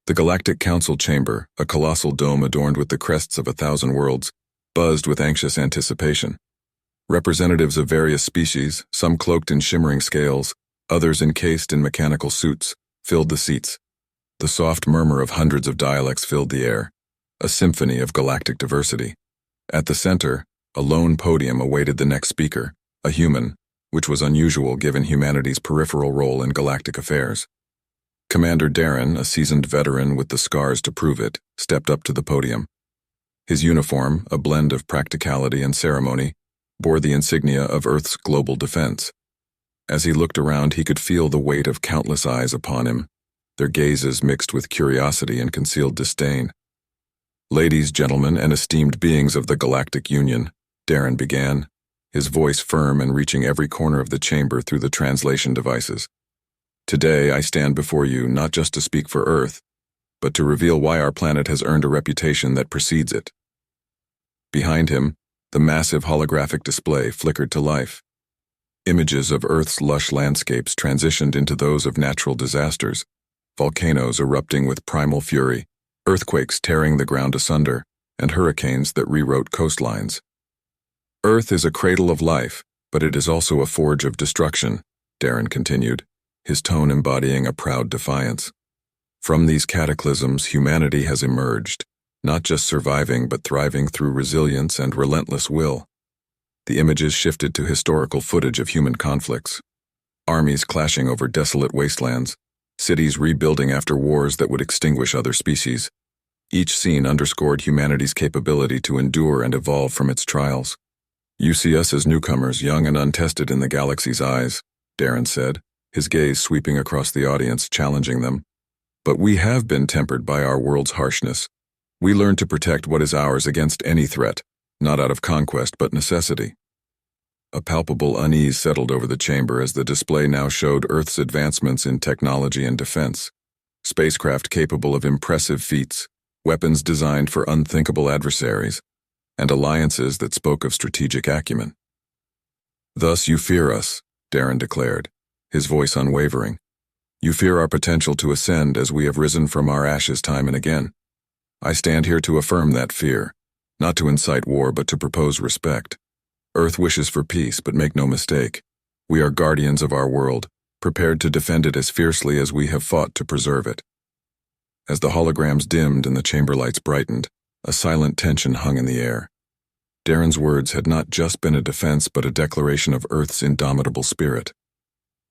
The Galactic Council chamber, a colossal dome adorned with the crests of 1,000 worlds, buzzed with anxious anticipation. Representatives of various species, some cloaked in shimmering scales, others encased in mechanical suits, filled the seats. The soft murmur of hundreds of dialects filled the air, a symphony of galactic diversity. At the center, a lone podium awaited the next speaker, a human, which was unusual given humanity's peripheral role in galactic affairs. Commander Darren, a seasoned veteran with the scars to prove it, stepped up to the podium. His uniform, a blend of practicality and ceremony, bore the insignia of Earth's global defense. As he looked around, he could feel the weight of countless eyes upon him, their gazes mixed with curiosity and concealed disdain. "Ladies, gentlemen, and esteemed beings of the Galactic Union," Darren began, his voice firm and reaching every corner of the chamber through the translation devices. "Today I stand before you not just to speak for Earth, but to reveal why our planet has earned a reputation that precedes it." Behind him, the massive holographic display flickered to life. Images of Earth's lush landscapes transitioned into those of natural disasters, volcanoes erupting with primal fury, earthquakes tearing the ground asunder, and hurricanes that rewrote coastlines. "Earth is a cradle of life, but it is also a forge of destruction," Darren continued, his tone embodying a proud defiance. "From these cataclysms, humanity has emerged, not just surviving but thriving through resilience and relentless will." The images shifted to historical footage of human conflicts. Armies clashing over desolate wastelands, cities rebuilding after wars that would extinguish other species. Each scene underscored humanity's capability to endure and evolve from its trials. "You see us as newcomers, young and untested in the galaxy's eyes," Darren said, his gaze sweeping across the audience, challenging them. "But we have been tempered by our world's harshness. We learned to protect what is ours against any threat, not out of conquest but necessity." A palpable unease settled over the chamber as the display now showed Earth's advancements in technology and defense. Spacecraft capable of impressive feats, weapons designed for unthinkable adversaries, and alliances that spoke of strategic acumen. "Thus you fear us," Darren declared, his voice unwavering. "You fear our potential to ascend as we have risen from our ashes time and again. I stand here to affirm that fear, not to incite war but to propose respect. Earth wishes for peace, but make no mistake. We are guardians of our world, prepared to defend it as fiercely as we have fought to preserve it." As the holograms dimmed and the chamber lights brightened, a silent tension hung in the air. Darren's words had not just been a defense but a declaration of Earth's indomitable spirit.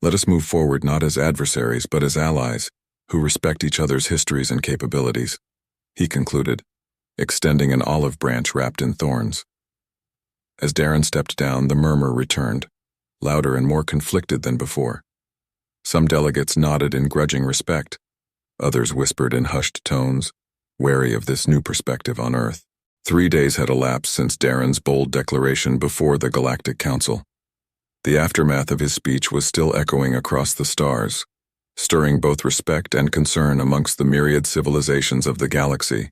"Let us move forward not as adversaries but as allies, who respect each other's histories and capabilities," he concluded, extending an olive branch wrapped in thorns. As Darren stepped down, the murmur returned, louder and more conflicted than before. Some delegates nodded in grudging respect. Others whispered in hushed tones, wary of this new perspective on Earth. 3 days had elapsed since Darren's bold declaration before the Galactic Council. The aftermath of his speech was still echoing across the stars, stirring both respect and concern amongst the myriad civilizations of the galaxy.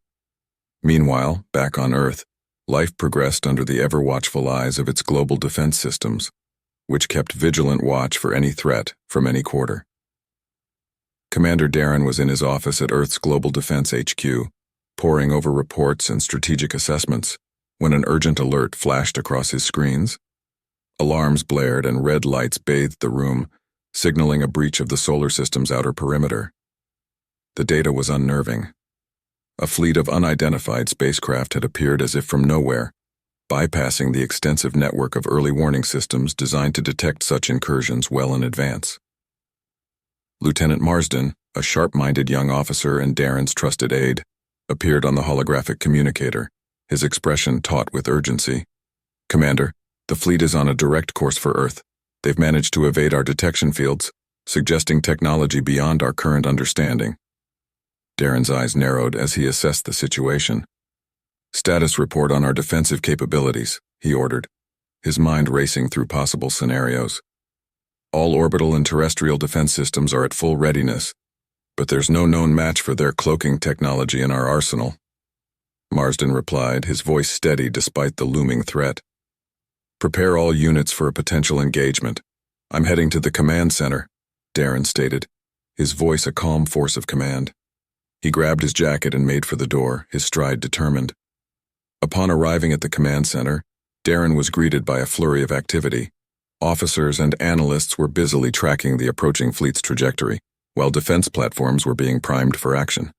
Meanwhile, back on Earth, life progressed under the ever-watchful eyes of its global defense systems, which kept vigilant watch for any threat from any quarter. Commander Darren was in his office at Earth's Global Defense HQ, poring over reports and strategic assessments, when an urgent alert flashed across his screens. Alarms blared and red lights bathed the room, signaling a breach of the solar system's outer perimeter. The data was unnerving. A fleet of unidentified spacecraft had appeared as if from nowhere, bypassing the extensive network of early warning systems designed to detect such incursions well in advance. Lieutenant Marsden, a sharp-minded young officer and Darren's trusted aide, appeared on the holographic communicator, his expression taut with urgency. "Commander, the fleet is on a direct course for Earth. They've managed to evade our detection fields, suggesting technology beyond our current understanding." Darren's eyes narrowed as he assessed the situation. "Status report on our defensive capabilities," he ordered, his mind racing through possible scenarios. "All orbital and terrestrial defense systems are at full readiness, but there's no known match for their cloaking technology in our arsenal." Marsden replied, his voice steady despite the looming threat. "Prepare all units for a potential engagement. I'm heading to the command center," Darren stated, his voice a calm force of command. He grabbed his jacket and made for the door, his stride determined. Upon arriving at the command center, Darren was greeted by a flurry of activity. Officers and analysts were busily tracking the approaching fleet's trajectory, while defense platforms were being primed for action.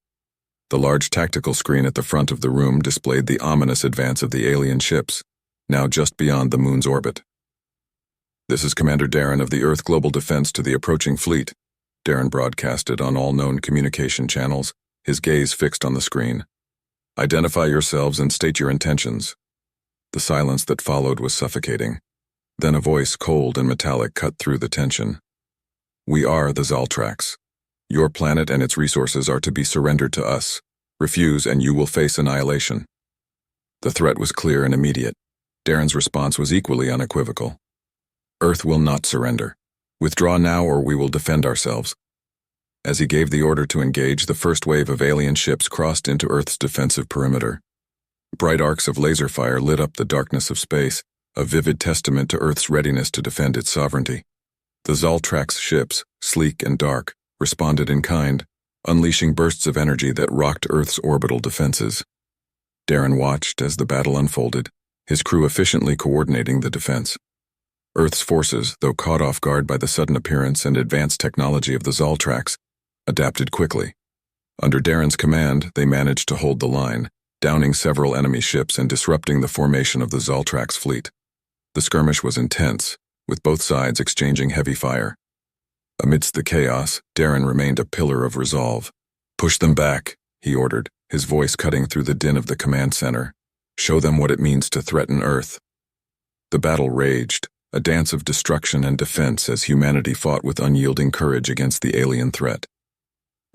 The large tactical screen at the front of the room displayed the ominous advance of the alien ships, now just beyond the moon's orbit. "This is Commander Darren of the Earth Global Defense to the approaching fleet," Darren broadcasted on all known communication channels, his gaze fixed on the screen. "Identify yourselves and state your intentions." The silence that followed was suffocating. Then a voice, cold and metallic, cut through the tension. "We are the Zaltrax. Your planet and its resources are to be surrendered to us. Refuse and you will face annihilation." The threat was clear and immediate. Darren's response was equally unequivocal. "Earth will not surrender. Withdraw now or we will defend ourselves." As he gave the order to engage, the first wave of alien ships crossed into Earth's defensive perimeter. Bright arcs of laser fire lit up the darkness of space, a vivid testament to Earth's readiness to defend its sovereignty. The Zaltrax ships, sleek and dark, responded in kind, unleashing bursts of energy that rocked Earth's orbital defenses. Darren watched as the battle unfolded, his crew efficiently coordinating the defense. Earth's forces, though caught off guard by the sudden appearance and advanced technology of the Zaltrax, adapted quickly. Under Darren's command, they managed to hold the line, downing several enemy ships and disrupting the formation of the Zaltrax fleet. The skirmish was intense, with both sides exchanging heavy fire. Amidst the chaos, Darren remained a pillar of resolve. "Push them back," he ordered, his voice cutting through the din of the command center. "Show them what it means to threaten Earth." The battle raged, a dance of destruction and defense as humanity fought with unyielding courage against the alien threat.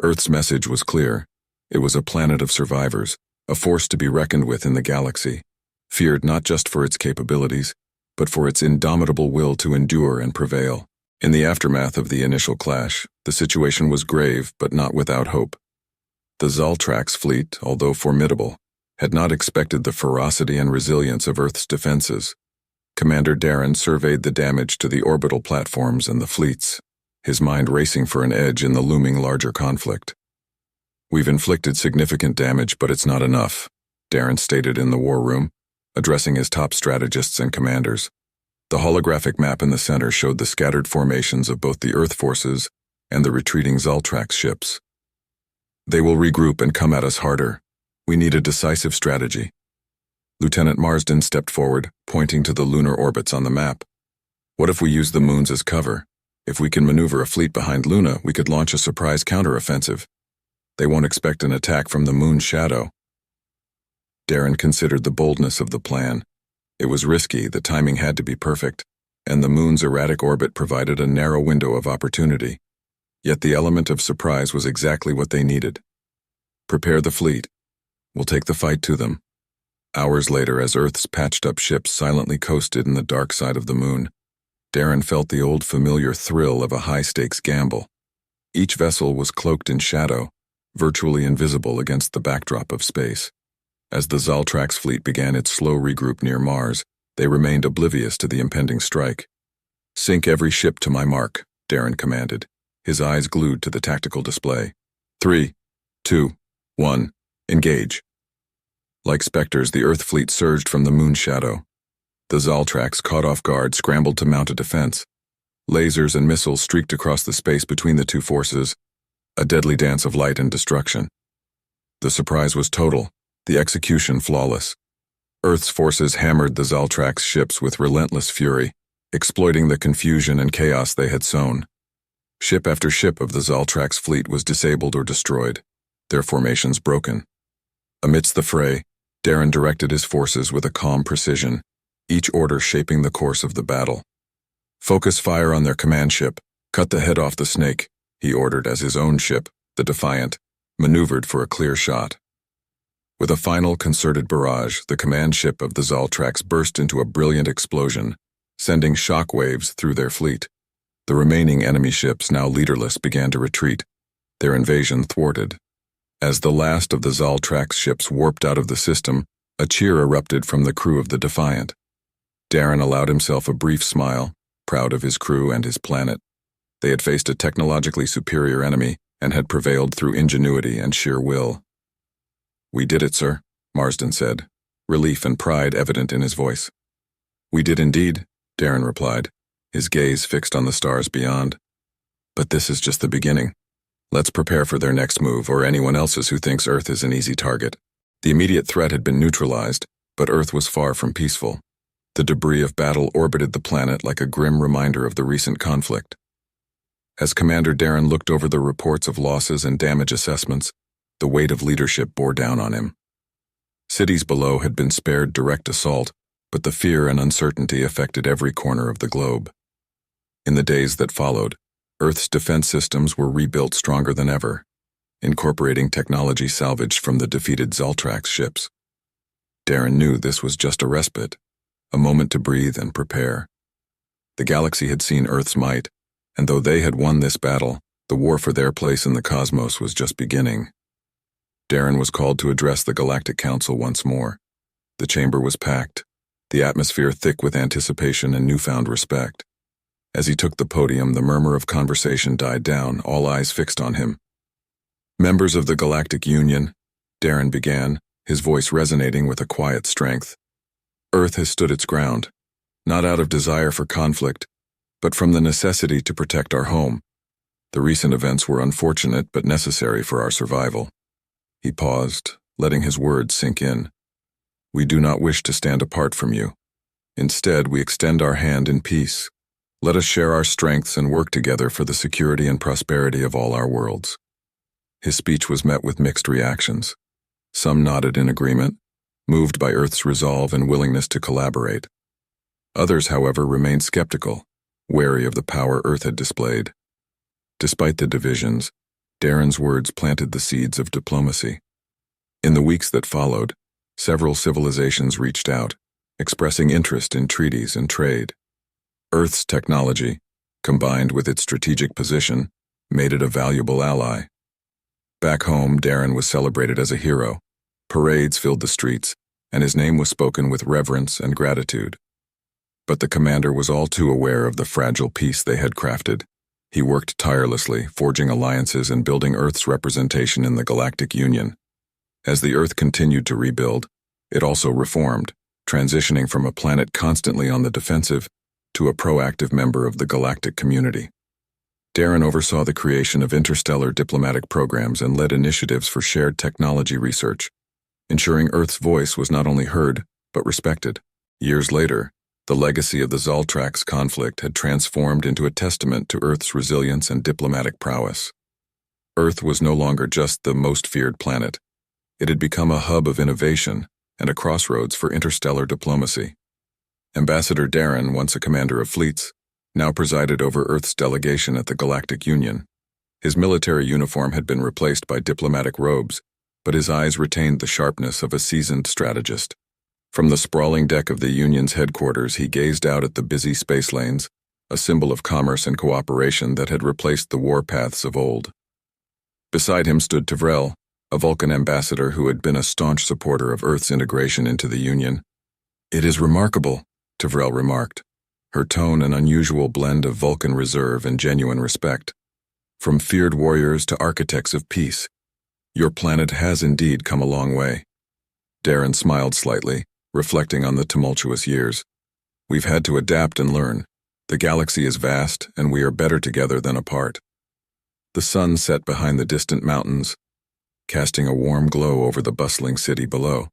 Earth's message was clear. It was a planet of survivors, a force to be reckoned with in the galaxy, feared not just for its capabilities, but for its indomitable will to endure and prevail. In the aftermath of the initial clash, the situation was grave but not without hope. The Zaltrax fleet, although formidable, had not expected the ferocity and resilience of Earth's defenses. Commander Darren surveyed the damage to the orbital platforms and the fleets, his mind racing for an edge in the looming larger conflict. "We've inflicted significant damage, but it's not enough," Darren stated in the war room, addressing his top strategists and commanders. The holographic map in the center showed the scattered formations of both the Earth forces and the retreating Zaltrax ships. "They will regroup and come at us harder. We need a decisive strategy." Lieutenant Marsden stepped forward, pointing to the lunar orbits on the map. "What if we use the moons as cover? If we can maneuver a fleet behind Luna, we could launch a surprise counteroffensive. They won't expect an attack from the moon's shadow." Darren considered the boldness of the plan. It was risky, the timing had to be perfect, and the moon's erratic orbit provided a narrow window of opportunity. Yet the element of surprise was exactly what they needed. "Prepare the fleet. We'll take the fight to them." Hours later, as Earth's patched-up ships silently coasted in the dark side of the moon, Darren felt the old familiar thrill of a high-stakes gamble. Each vessel was cloaked in shadow, virtually invisible against the backdrop of space. As the Zaltrax fleet began its slow regroup near Mars, they remained oblivious to the impending strike. "Sink every ship to my mark," Darren commanded, his eyes glued to the tactical display. 3, 2, 1, engage. Like specters, the Earth fleet surged from the moon's shadow. The Zaltrax, caught off guard, scrambled to mount a defense. Lasers and missiles streaked across the space between the two forces, a deadly dance of light and destruction. The surprise was total, the execution flawless. Earth's forces hammered the Zaltrax ships with relentless fury, exploiting the confusion and chaos they had sown. Ship after ship of the Zaltrax fleet was disabled or destroyed, their formations broken. Amidst the fray, Darren directed his forces with a calm precision, each order shaping the course of the battle. "Focus fire on their command ship. Cut the head off the snake," he ordered as his own ship, the Defiant, maneuvered for a clear shot. With a final concerted barrage, the command ship of the Zaltrax burst into a brilliant explosion, sending shock waves through their fleet. The remaining enemy ships, now leaderless, began to retreat, their invasion thwarted. As the last of the Zaltrax ships warped out of the system, a cheer erupted from the crew of the Defiant. Darren allowed himself a brief smile, proud of his crew and his planet. They had faced a technologically superior enemy, and had prevailed through ingenuity and sheer will. "We did it, sir," Marsden said, relief and pride evident in his voice. "We did indeed," Darren replied, his gaze fixed on the stars beyond. "But this is just the beginning. Let's prepare for their next move, or anyone else's who thinks Earth is an easy target." The immediate threat had been neutralized, but Earth was far from peaceful. The debris of battle orbited the planet like a grim reminder of the recent conflict. As Commander Darren looked over the reports of losses and damage assessments, the weight of leadership bore down on him. Cities below had been spared direct assault, but the fear and uncertainty affected every corner of the globe. In the days that followed, Earth's defense systems were rebuilt stronger than ever, incorporating technology salvaged from the defeated Zaltrax ships. Darren knew this was just a respite, a moment to breathe and prepare. The galaxy had seen Earth's might, and though they had won this battle, the war for their place in the cosmos was just beginning. Darren was called to address the Galactic Council once more. The chamber was packed, the atmosphere thick with anticipation and newfound respect. As he took the podium, the murmur of conversation died down, all eyes fixed on him. "Members of the Galactic Union," Darren began, his voice resonating with a quiet strength. "Earth has stood its ground, not out of desire for conflict, but from the necessity to protect our home. The recent events were unfortunate but necessary for our survival." He paused, letting his words sink in. "We do not wish to stand apart from you. Instead, we extend our hand in peace. Let us share our strengths and work together for the security and prosperity of all our worlds." His speech was met with mixed reactions. Some nodded in agreement, moved by Earth's resolve and willingness to collaborate. Others, however, remained skeptical, wary of the power Earth had displayed. Despite the divisions, Darren's words planted the seeds of diplomacy. In the weeks that followed, several civilizations reached out, expressing interest in treaties and trade. Earth's technology, combined with its strategic position, made it a valuable ally. Back home, Darren was celebrated as a hero. Parades filled the streets, and his name was spoken with reverence and gratitude. But the commander was all too aware of the fragile peace they had crafted. He worked tirelessly, forging alliances and building Earth's representation in the Galactic Union. As the Earth continued to rebuild, it also reformed, transitioning from a planet constantly on the defensive to a proactive member of the galactic community. Darren oversaw the creation of interstellar diplomatic programs and led initiatives for shared technology research, ensuring Earth's voice was not only heard, but respected. Years later, the legacy of the Zaltrax conflict had transformed into a testament to Earth's resilience and diplomatic prowess. Earth was no longer just the most feared planet. It had become a hub of innovation and a crossroads for interstellar diplomacy. Ambassador Darren, once a commander of fleets, now presided over Earth's delegation at the Galactic Union. His military uniform had been replaced by diplomatic robes, but his eyes retained the sharpness of a seasoned strategist. From the sprawling deck of the Union's headquarters, he gazed out at the busy space lanes, a symbol of commerce and cooperation that had replaced the warpaths of old. Beside him stood Tavrel, a Vulcan ambassador who had been a staunch supporter of Earth's integration into the Union. "It is remarkable," Tavrel remarked, her tone an unusual blend of Vulcan reserve and genuine respect. "From feared warriors to architects of peace, your planet has indeed come a long way." Darren smiled slightly, reflecting on the tumultuous years. "We've had to adapt and learn. The galaxy is vast, and we are better together than apart." The sun set behind the distant mountains, casting a warm glow over the bustling city below.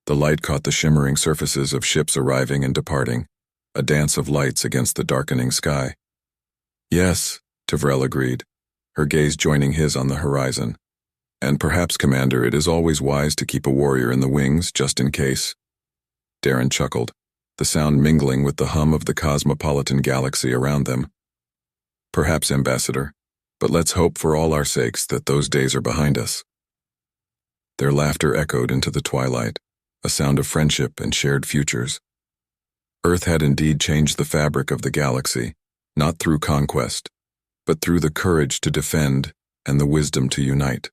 The light caught the shimmering surfaces of ships arriving and departing, a dance of lights against the darkening sky. "Yes," Tavrel agreed, her gaze joining his on the horizon. "And perhaps, Commander, it is always wise to keep a warrior in the wings, just in case." Darren chuckled, the sound mingling with the hum of the cosmopolitan galaxy around them. "Perhaps, Ambassador, but let's hope for all our sakes that those days are behind us." Their laughter echoed into the twilight, a sound of friendship and shared futures. Earth had indeed changed the fabric of the galaxy, not through conquest, but through the courage to defend and the wisdom to unite.